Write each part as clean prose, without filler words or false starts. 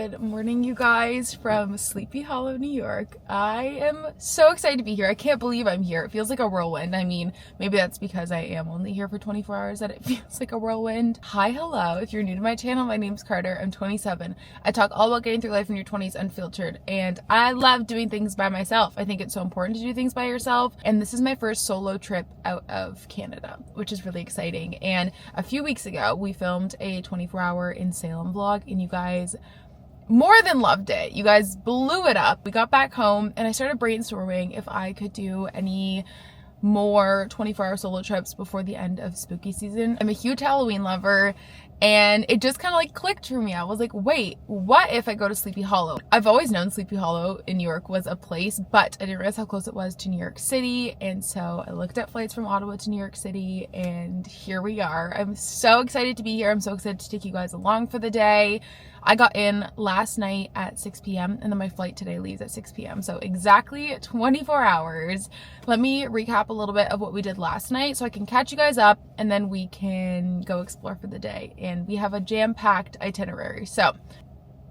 Good morning, you guys, from Sleepy Hollow, New York. I am so excited to be here. I can't believe I'm here. It feels like a whirlwind. I mean, maybe that's because I am only here for 24 hours that it feels like a whirlwind. Hi, hello. If you're new to my channel, my name's Carter. I'm 27. I talk all about getting through life in your 20s unfiltered, and I love doing things by myself. I think it's so important to do things by yourself, and this is my first solo trip out of Canada, which is really exciting. And a few weeks ago, we filmed a 24-hour in Salem vlog, and you guys more than loved it. You guys blew it up. We got back home and I started brainstorming if I could do any more 24-hour solo trips before the end of spooky season. I'm a huge Halloween lover, and it just kind of like clicked for me. I was like, wait, what if I go to Sleepy Hollow? I've always known Sleepy Hollow in New York was a place, but I didn't realize how close it was to New York City. And so I looked at flights from Ottawa to New York City, and here we are. I'm so excited to be here. I'm so excited to take you guys along for the day. I got in last night at 6 p.m. and then my flight today leaves at 6 p.m. So exactly 24 hours. Let me recap a little bit of what we did last night so I can catch you guys up, and then we can go explore for the day. And we have a jam-packed itinerary, so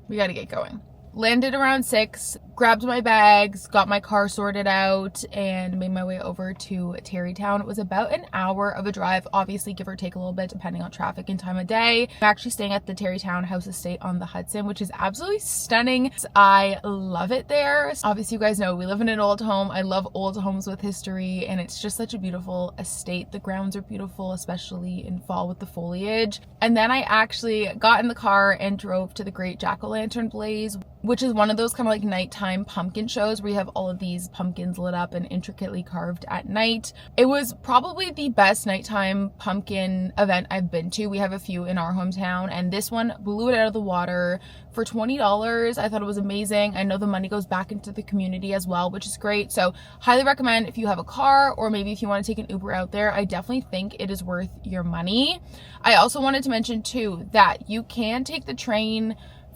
we got to get going. Landed around 6, grabbed my bags, got my car sorted out, and made my way over to Terrytown. It was about an hour of a drive, obviously give or take a little bit depending on traffic and time of day. I'm actually staying at the Terrytown House Estate on the Hudson, which is absolutely stunning. I love it there. Obviously, you guys know we live in an old home. I love old homes with history, and it's just such a beautiful estate. The grounds are beautiful, especially in fall with the foliage. And then I actually got in the car and drove to the Great Jack-o'-lantern Blaze, which is one of those kind of like nighttime pumpkin shows where you have all of these pumpkins lit up and intricately carved at night. It was probably the best nighttime pumpkin event I've been to. We have a few in our hometown, and this one blew it out of the water for $20. I thought it was amazing. I know the money goes back into the community as well, which is great. So highly recommend if you have a car, or maybe if you want to take an Uber out there. I definitely think it is worth your money. I also wanted to mention too that you can take the train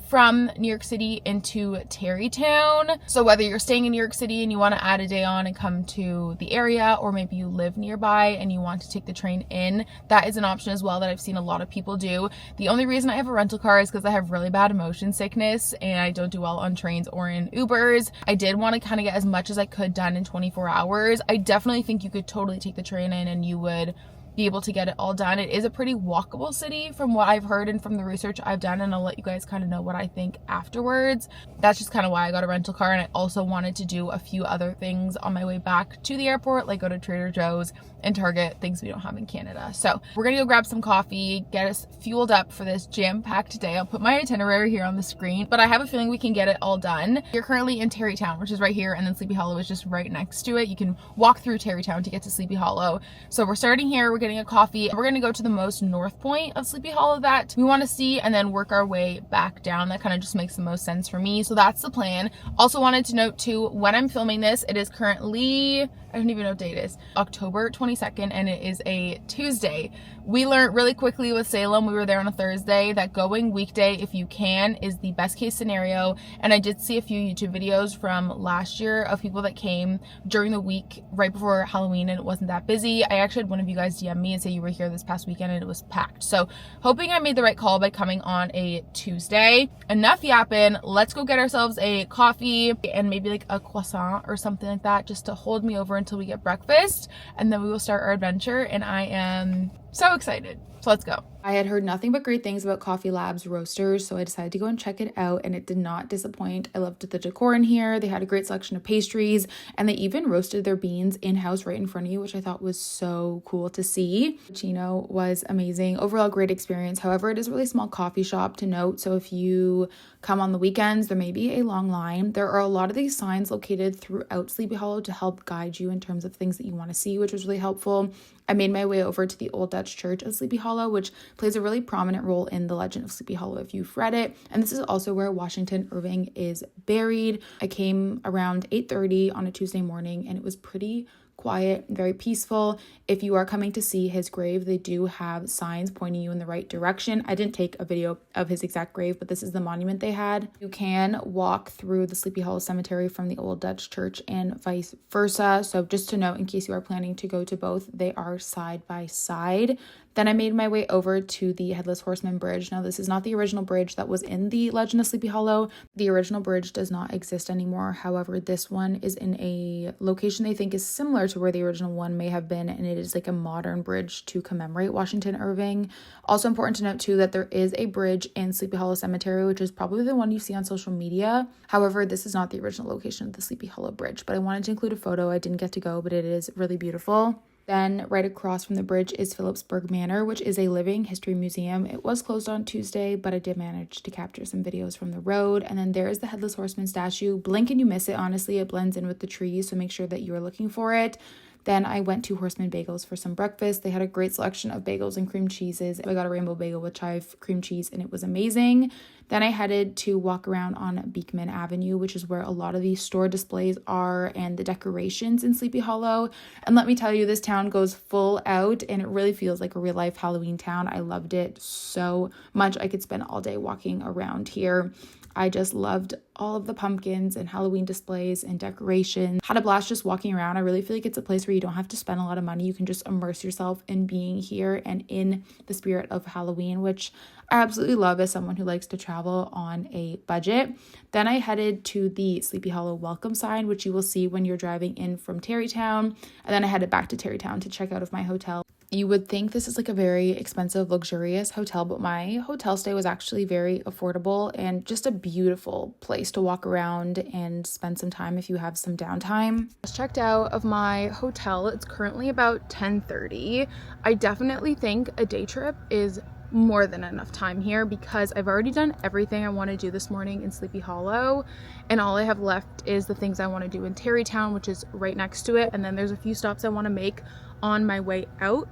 from New York City into Terrytown. So whether you're staying in New York City and you want to add a day on and come to the area, or maybe you live nearby and you want to take the train in, that is an option as well that I've seen a lot of people do. The only reason I have a rental car is because I have really bad motion sickness and I don't do well on trains or in Ubers. I did want to kind of get as much as I could done in 24 hours. I definitely think you could totally take the train in and you would be able to get it all done. It is a pretty walkable city from what I've heard and from the research I've done, and I'll let you guys kind of know what I think afterwards. That's just kind of why I got a rental car, and I also wanted to do a few other things on my way back to the airport, like go to Trader Joe's and Target, things we don't have in Canada. So we're gonna go grab some coffee, get us fueled up for this jam-packed day. I'll put my itinerary here on the screen, but I have a feeling we can get it all done. You're currently in Terrytown, which is right here, and then Sleepy Hollow is just right next to it. You can walk through Terrytown to get to Sleepy Hollow. So we're starting here, we're getting a coffee. We're gonna go to the most north point of Sleepy Hollow that we want to see, and then work our way back down. That kind of just makes the most sense for me. So that's the plan. Also wanted to note too, when I'm filming this, it is currently, I don't even know what date it is, October 22nd, and it is a Tuesday. We learned really quickly with Salem, we were there on a Thursday, that going weekday if you can is the best case scenario. And I did see a few YouTube videos from last year of people that came during the week right before Halloween and it wasn't that busy. I actually had one of you guys DM me and say you were here this past weekend and it was packed. So hoping I made the right call by coming on a Tuesday. Enough yapping, let's go get ourselves a coffee and maybe like a croissant or something like that, just to hold me over until we get breakfast, and then we will start our adventure. And I am so excited. So let's go. I had heard nothing but great things about Coffee Lab's roasters, so I decided to go and check it out, and it did not disappoint. I loved the decor in here. They had a great selection of pastries, and they even roasted their beans in-house right in front of you, which I thought was so cool to see. Chino was amazing. Overall, great experience. However, it is a really small coffee shop to note, so if you come on the weekends, there may be a long line. There are a lot of these signs located throughout Sleepy Hollow to help guide you in terms of things that you want to see, which was really helpful. I made my way over to the Old Dutch Church of Sleepy Hollow, which plays a really prominent role in the legend of Sleepy Hollow if you've read it. And this is also where Washington Irving is buried. I came around 8:30 on a Tuesday morning, and it was pretty quiet, very peaceful. If you are coming to see his grave, they do have signs pointing you in the right direction. I didn't take a video of his exact grave, but this is the monument they had. You can walk through the Sleepy Hollow Cemetery from the Old Dutch Church and vice versa. So just to note, in case you are planning to go to both, they are side by side. Then I made my way over to the Headless Horseman Bridge. Now, this is not the original bridge that was in the Legend of Sleepy Hollow. The original bridge does not exist anymore. However, this one is in a location they think is similar to where the original one may have been, and it is like a modern bridge to commemorate Washington Irving. Also important to note too that there is a bridge in Sleepy Hollow Cemetery, which is probably the one you see on social media. However, this is not the original location of the Sleepy Hollow Bridge, but I wanted to include a photo. I didn't get to go, but it is really beautiful. Then right across from the bridge is Phillipsburg Manor, which is a living history museum. It was closed on Tuesday, but I did manage to capture some videos from the road. And then there is the Headless Horseman statue. Blink and you miss it, honestly. It blends in with the trees, so make sure that you are looking for it. Then I went to Horseman Bagels for some breakfast. They had a great selection of bagels and cream cheeses. I got a rainbow bagel with chive cream cheese, and it was amazing. Then I headed to walk around on Beekman Avenue, which is where a lot of these store displays are and the decorations in Sleepy Hollow. And let me tell you, this town goes full out, and it really feels like a real life Halloween town. I loved it so much. I could spend all day walking around here. I just loved all of the pumpkins and Halloween displays and decorations. Had a blast just walking around. I really feel like it's a place where you don't have to spend a lot of money. You can just immerse yourself in being here and in the spirit of Halloween, which I absolutely love as someone who likes to travel on a budget. Then I headed to the Sleepy Hollow welcome sign, which you will see when you're driving in from Tarrytown. And then I headed back to Tarrytown to check out of my hotel. You would think this is like a very expensive, luxurious hotel, but my hotel stay was actually very affordable and just a beautiful place to walk around and spend some time if you have some downtime. Just checked out of my hotel. It's currently about 10:30. I definitely think a day trip is more than enough time here because I've already done everything I want to do this morning in Sleepy Hollow, and all I have left is the things I want to do in Tarrytown, which is right next to it, and then there's a few stops I want to make on my way out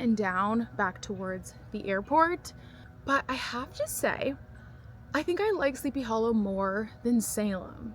and down back towards the airport. But I have to say, I think I like Sleepy Hollow more than Salem,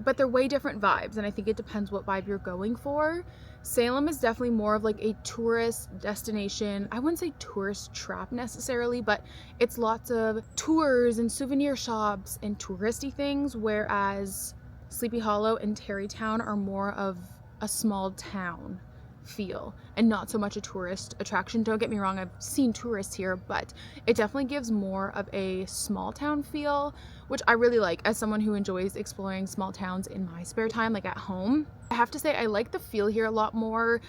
but they're way different vibes, and I think it depends what vibe you're going for. Salem is definitely more of like a tourist destination. I wouldn't say tourist trap necessarily, but it's lots of tours and souvenir shops and touristy things, whereas Sleepy Hollow and Tarrytown are more of a small town feel and not so much a tourist attraction. Don't get me wrong, I've seen tourists here, but it definitely gives more of a small town feel, which I really like as someone who enjoys exploring small towns in my spare time, like at home. I have to say I like the feel here a lot more.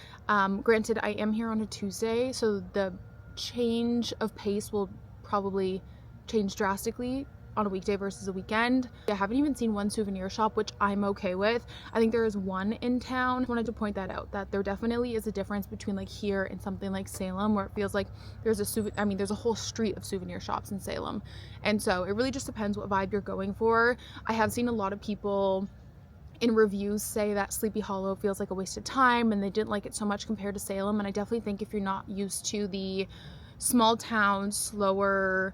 Granted, I am here on a Tuesday, so the change of pace will probably change drastically on a weekday versus a weekend. I haven't even seen one souvenir shop, which I'm okay with. I think there is one in town. I wanted to point that out, that there definitely is a difference between like here and something like Salem, where it feels like there's a whole street of souvenir shops in Salem. And so it really just depends what vibe you're going for. I have seen a lot of people in reviews say that Sleepy Hollow feels like a waste of time and they didn't like it so much compared to Salem. And I definitely think if you're not used to the small town, slower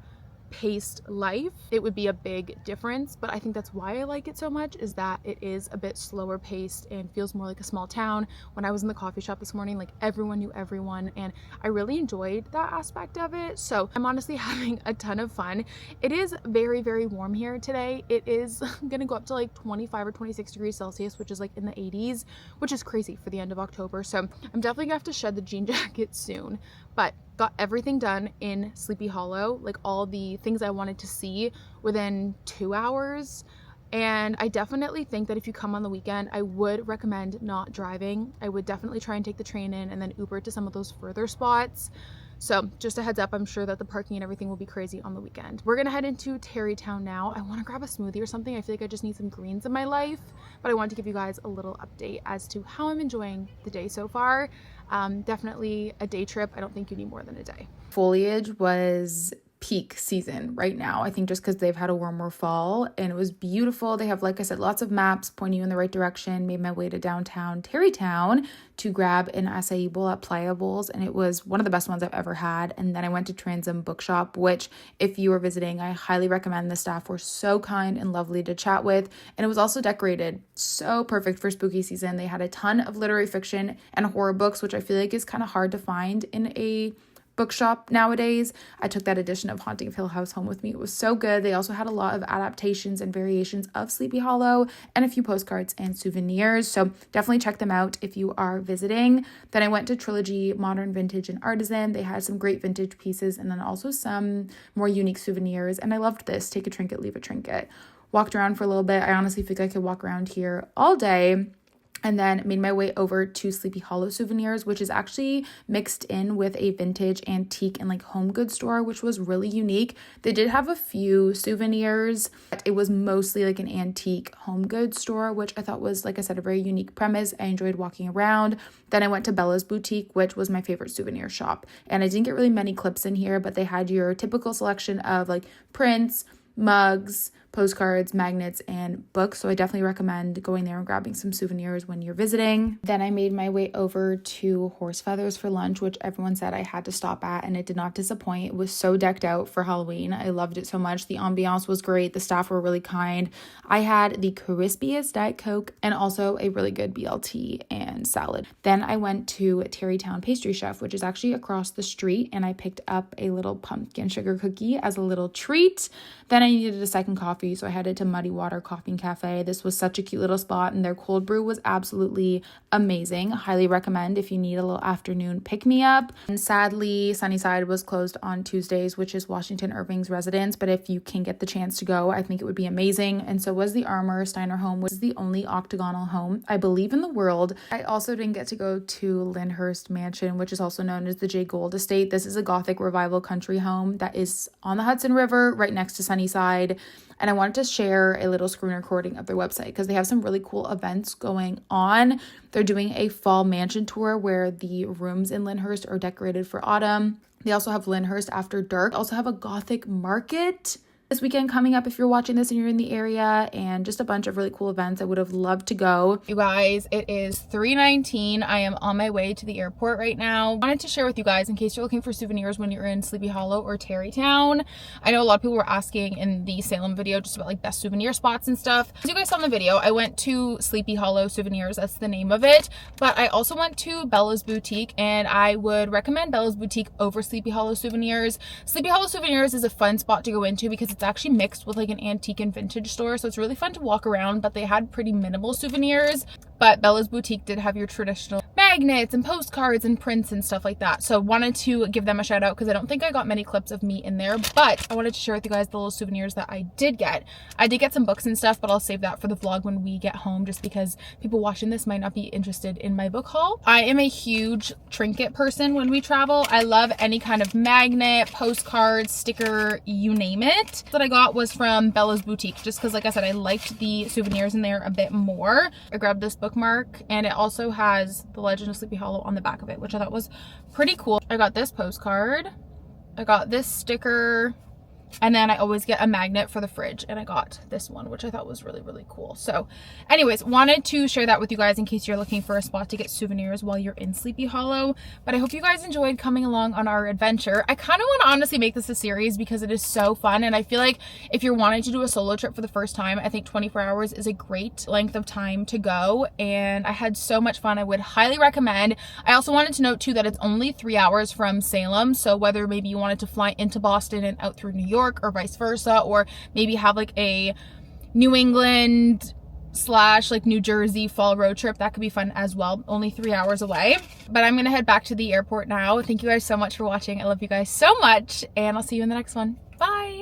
paced life, it would be a big difference. But I think that's why I like it so much, is that it is a bit slower paced and feels more like a small town. When I was in the coffee shop this morning, like everyone knew everyone, and I really enjoyed that aspect of it. So I'm honestly having a ton of fun. It is very, very warm here today. It is gonna go up to like 25 or 26 degrees Celsius, which is like in the 80s, which is crazy for the end of October. So I'm definitely gonna have to shed the jean jacket soon. But got everything done in Sleepy Hollow, like all the things I wanted to see within 2 hours. And I definitely think that if you come on the weekend, I would recommend not driving. I would definitely try and take the train in and then Uber to some of those further spots. So just a heads up, I'm sure that the parking and everything will be crazy on the weekend. We're gonna head into Tarrytown now. I wanna grab a smoothie or something. I feel like I just need some greens in my life, but I wanted to give you guys a little update as to how I'm enjoying the day so far. Definitely a day trip. I don't think you need more than a day. Foliage was peak season right now, I think, just because they've had a warmer fall, and it was beautiful. They have, like I said, lots of maps pointing you in the right direction. Made my way to downtown Tarrytown to grab an acai bowl at Playa Bowls, and it was one of the best ones I've ever had. And then I went to Transom Bookshop, which if you are visiting, I highly recommend. The staff were so kind and lovely to chat with, and it was also decorated so perfect for spooky season. They had a ton of literary fiction and horror books, which I feel like is kind of hard to find in a bookshop nowadays. I took that edition of Haunting of Hill House home with me. It was so good. They also had a lot of adaptations and variations of Sleepy Hollow and a few postcards and souvenirs. So definitely check them out if you are visiting. Then I went to Trilogy Modern Vintage and Artisan. They had some great vintage pieces and then also some more unique souvenirs. And I loved this. Take a trinket, leave a trinket. Walked around for a little bit. I honestly think I could walk around here all day. And then made my way over to Sleepy Hollow Souvenirs, which is actually mixed in with a vintage, antique, and like home goods store, which was really unique. They did have a few souvenirs, but it was mostly like an antique home goods store, which I thought was, like I said, a very unique premise. I enjoyed walking around. Then I went to Bella's Boutique, which was my favorite souvenir shop. And I didn't get really many clips in here, but they had your typical selection of like prints, mugs, postcards, magnets, and books. So I definitely recommend going there and grabbing some souvenirs when you're visiting. Then I made my way over to Horse Feathers for lunch, which everyone said I had to stop at, and it did not disappoint. It was so decked out for Halloween. I loved it so much. The ambiance was great. The staff were really kind. I had the crispiest Diet Coke and also a really good BLT and salad. Then I went to Terrytown Pastry Chef, which is actually across the street, and I picked up a little pumpkin sugar cookie as a little treat. Then I needed a second coffee, so I headed to Muddy Water Coffee and Cafe. This was such a cute little spot, and their cold brew was absolutely amazing. Highly recommend if you need a little afternoon pick-me-up. And sadly, Sunnyside was closed on Tuesdays, which is Washington Irving's residence, but if you can get the chance to go, I think it would be amazing. And so was the Armour Steiner home, which is the only octagonal home, I believe, in the world. I also didn't get to go to Lyndhurst Mansion, which is also known as the J. Gold Estate. This is a Gothic revival country home that is on the Hudson River, right next to Sunnyside. And I wanted to share a little screen recording of their website because they have some really cool events going on. They're doing a fall mansion tour where the rooms in Lyndhurst are decorated for autumn. They also have Lyndhurst After Dark. Also have a Gothic market this weekend coming up if you're watching this and you're in the area, and just a bunch of really cool events. I would have loved to go. You guys, it is 3:19. I am on my way to the airport right now. I wanted to share with you guys in case you're looking for souvenirs when you're in Sleepy Hollow or Terrytown. I know a lot of people were asking in the Salem video just about like best souvenir spots and stuff. As you guys saw in the video, I went to Sleepy Hollow Souvenirs, that's the name of it, but I also went to Bella's Boutique, and I would recommend Bella's Boutique over Sleepy Hollow Souvenirs. Sleepy Hollow Souvenirs is a fun spot to go into because it's actually mixed with like an antique and vintage store, so it's really fun to walk around, but they had pretty minimal souvenirs. But Bella's Boutique did have your traditional magnets and postcards and prints and stuff like that, so wanted to give them a shout out because I don't think I got many clips of me in there, but I wanted to share with you guys the little souvenirs that I did get. I did get some books and stuff, but I'll save that for the vlog when we get home, just because people watching this might not be interested in my book haul. I am a huge trinket person when we travel. I love any kind of magnet, postcard, sticker, you name it. That I got was from Bella's Boutique, just because, like I said, I liked the souvenirs in there a bit more. I grabbed this bookmark, and it also has the Legend of Sleepy Hollow on the back of it, which I thought was pretty cool. I got this postcard, I got this sticker, and then I always get a magnet for the fridge, and I got this one, which I thought was really, really cool. So anyways, wanted to share that with you guys in case you're looking for a spot to get souvenirs while you're in Sleepy Hollow. But I hope you guys enjoyed coming along on our adventure. I kind of want to honestly make this a series because it is so fun, and I feel like if you're wanting to do a solo trip for the first time, I think 24 hours is a great length of time to go, and I had so much fun. I would highly recommend. I also wanted to note too that it's only 3 hours from Salem, so whether maybe you wanted to fly into Boston and out through New York or vice versa, or maybe have like a New England / like New Jersey fall road trip, that could be fun as well. Only 3 hours away. But I'm gonna head back to the airport now. Thank you guys so much for watching. I love you guys so much, and I'll see you in the next one. Bye.